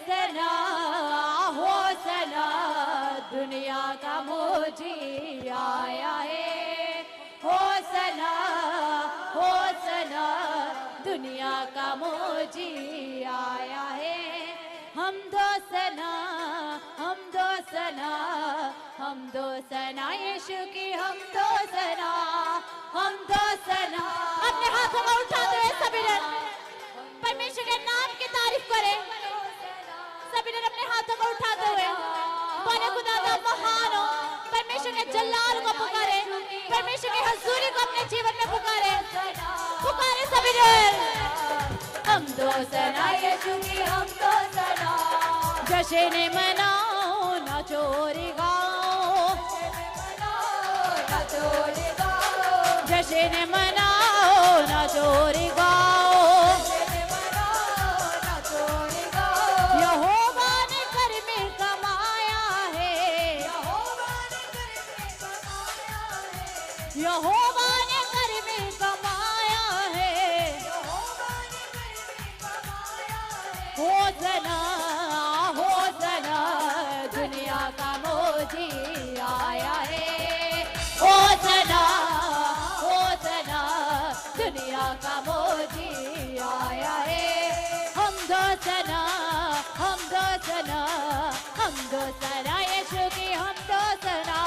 सना हो सना दुनिया का मोजी आया है। हो सना दुनिया का मोजी आया है। हम दो सना यीशु की हम दो सना अपने हाथों को उठाते हुए सभी जन परमेश्वर के नाम की तारीफ करें। सभी जन अपने हाथों को उठाते हुए बोले खुदा का महान हो। परमेश्वर के जलाल को पुकारे, परमेश्वर की हजूरी को अपने जीवन में पुकारे सभी जन। हम दो सना यीशु की हम दो सना। जश्न मनाओ ना चोरी गाओ, जश्न मनाओ ना चोरी गाओ। यहोवा ने घर में कमाया है, यहोवा ने घर में कमाया है। हो सना दुनिया का मोजी आया है। हो सना दुनिया का मोजी आया है। हम दो सना यीशु की हम दो सना।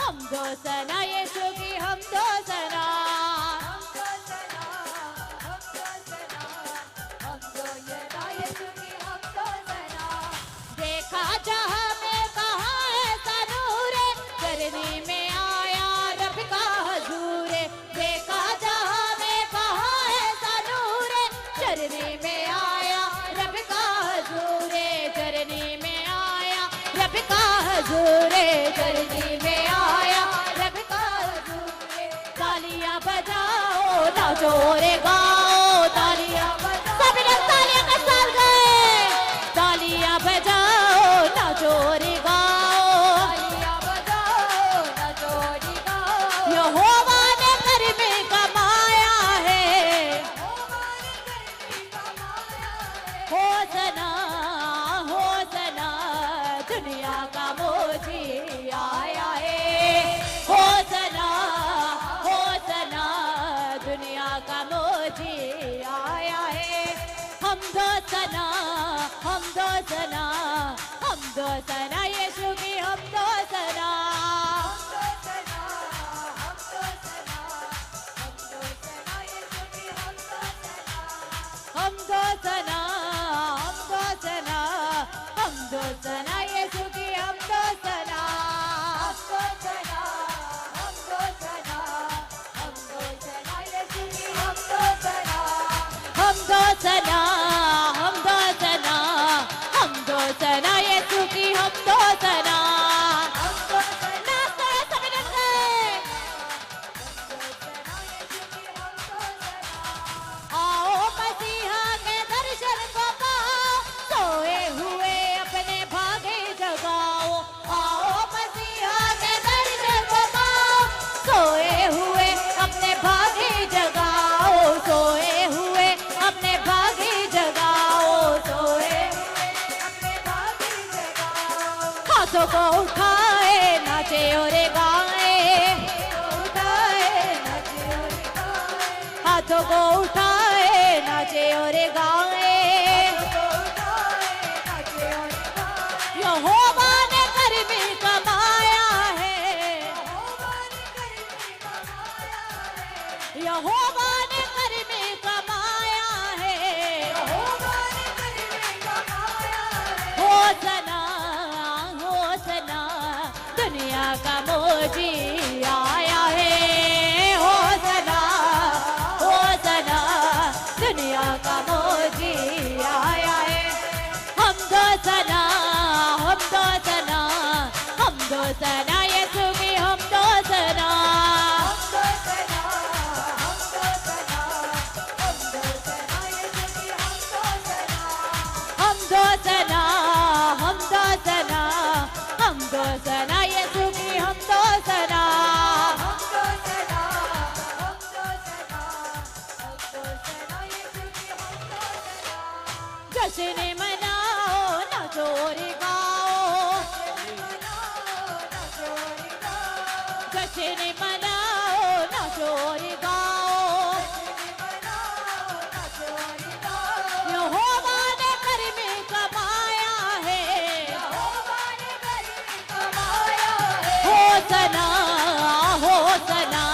हम दो सना यीशु की हम दो सना। देखा जहाँ में कहाँ है सनूरे, करनी में आया रब का हजूरे। देखा जहाँ में कहाँ है सनूरे, चरनी में आया रब का हजूरे। चरनी में आया रब का हजूरे, चरनी में आया रब का हजूरे। तालियां बजाओ नाचो रे गाओ, तालियां बजाओ सभी लोग तालियां के साथ गए। तालियां बजाओ नाचो रे गाओ, यहोवा ने घर में कमाया है। हो सना दुनिया का मोजी आया है। हो सना दुनिया का मोजी आया है। हम दो सना यीशु की हम दो सना। हम दो सना यीशु की हम दो सना। हम दो सना यीशु की हम दो सना। आओ मसीहा के दर्शन को पाओ, सोए हुए अपने भागे जगाओ। आओ मसीहा के दर्शन को पाओ, सोए हुए अपने भागे जगाओ। सोए हुए अपने भागे जगाओ, सोए अपने भागे जगाओ। हाथों को उठाए नाचे और गाए, हाथों को उठाए नाचे और गाए। यहोवा ने घर में कमाया है, यहोवा ने घर में कमाया है। हो सना दुनिया का मोजी आया है। हो सना दुनिया का मोजी आया है। हम दो सना यीशु की हम दो सना। हम दो सना यीशु की जश्न मनाओ नाचो और गाओ, यहोवा ने घर में कमाया है, होसना होसना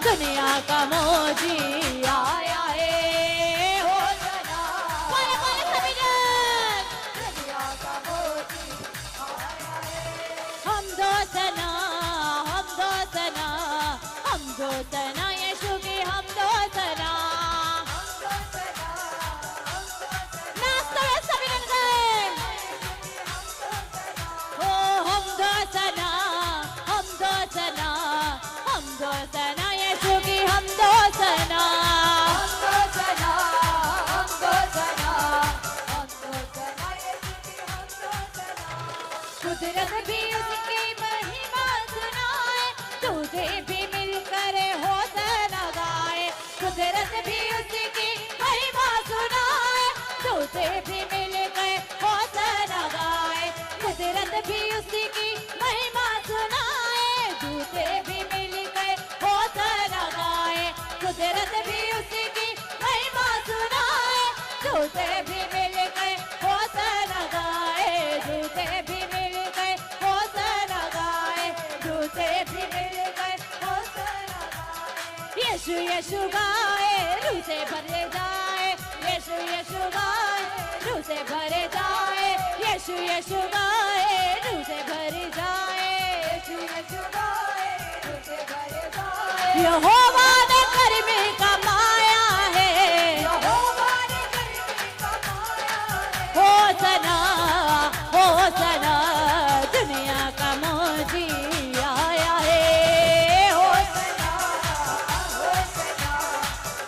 दुनिया का मोजी आया है, होसना बोले बोले सभी जन, दुनिया का मोजी आया है। हम दो सना यीशु की हम दो सना, नाचते हुए सभी जन गए, ओ हम दो सना यीशु की हम दो सना, कुदरत भी उसकी महिमा सुनाए, तुझे भी मिलकर होसना गाए, कुदरत भी उसकी महिमा सुनाए, तुझे भी मिलकर होसना गाए, कुदरत भी उसकी महिमा सुनाए, तुझे भी मिलकर होसना गाए, कुदरत भी उसकी महिमा सुनाए, तुझे भी मिलकर होसना गाए, तुझे भी मिलकर होसना गाए, तुझे भी मिलकर होसना गाए। यीशु यीशु गाए रूह से भरे जाए, यीशु यीशु गाए रूह से भरे जाए, यीशु यीशु गाए रूह से भरे जाए, यीशु यीशु गाए रूह से भरे जाए। यहोवा ने घर में कमाया है, यहोवा ने घर में कमाया है, होसना होसना दुनिया का मोजी आया है, होसना होसना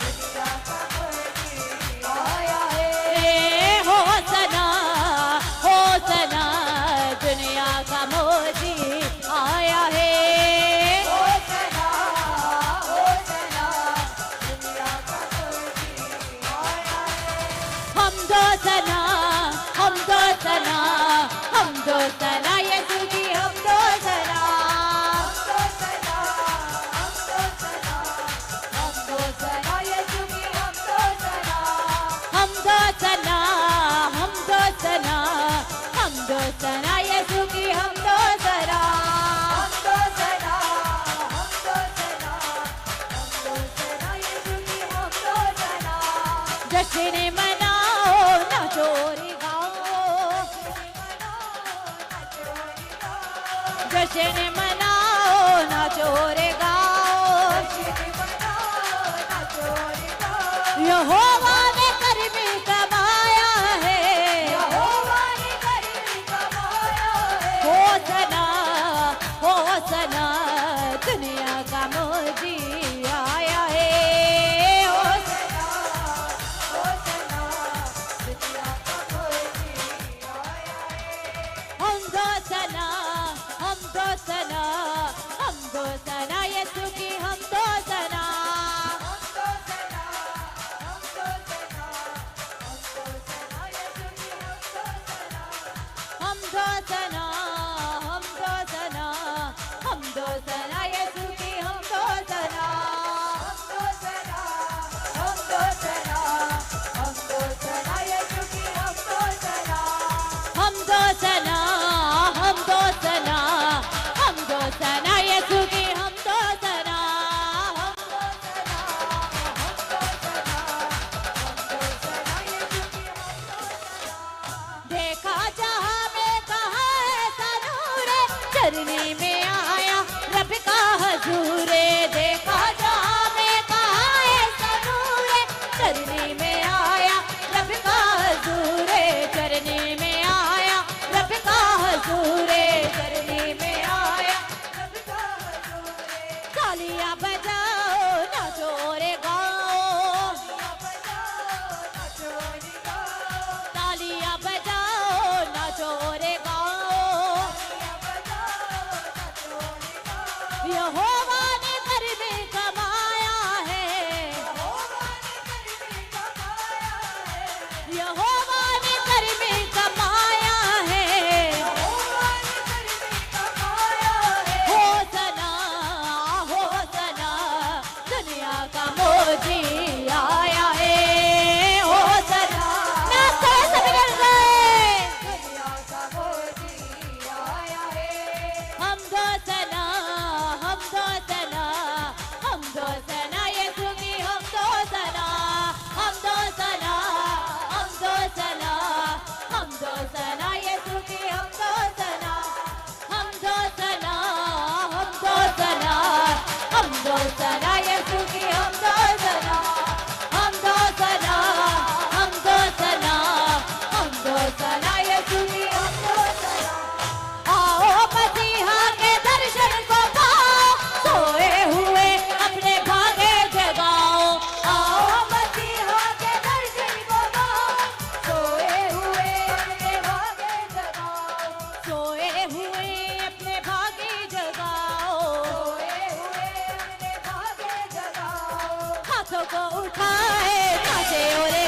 दुनिया का मोजी आया है, होसना होसना दुनिया का मोजी आया है, होसना होसना दुनिया का मोजी आया है। हम दो सना यीशु की हम दो सना, हम दो सना यीशु की हम दो सना, हम दो सना हम दो सना हम दो सना यीशु की हम दो सना, हम दो सना हम दो सना हम दो सना यीशु की हम दो सना। जश्न मनाओ नाचो और गाओ, जश्न मनाओ नाचो और गाओ, यहोवा ने घर में कमाया है, यहोवा ने घर में कमाया है, होसना होसना दुनिया का मोजी आया है, होसना होसना दुनिया का मोजी आया है। हम दो सना यीशु की हम दो सना, हम दो सना हम दो सना हम दो सना यीशु की हम दो सना, हम दो सना हम दो सना यीशु की हम दो सना, हम दो सना हम दो सना हम दो सना यीशु की हम दो सना, हम दो सना हम दो सना हम दो सना यीशु की हम दो सना। देखा जहां में कहा है सनूरे, चरनी में आया रब का हजूरे, देखा जहां में कहा है सनूरे, चरनी में आया रब का हजूरे, चरनी में आया रब का हजूरे, चरनी में आया रब का हजूरे। तालियां बजाओ नाचो और गाओ, तालियां बजाओ नाचो और गाओ, यहोवा ने घर में कमाया है, यहोवा ने घर में कमाया है, होसना को उठाए नाचे और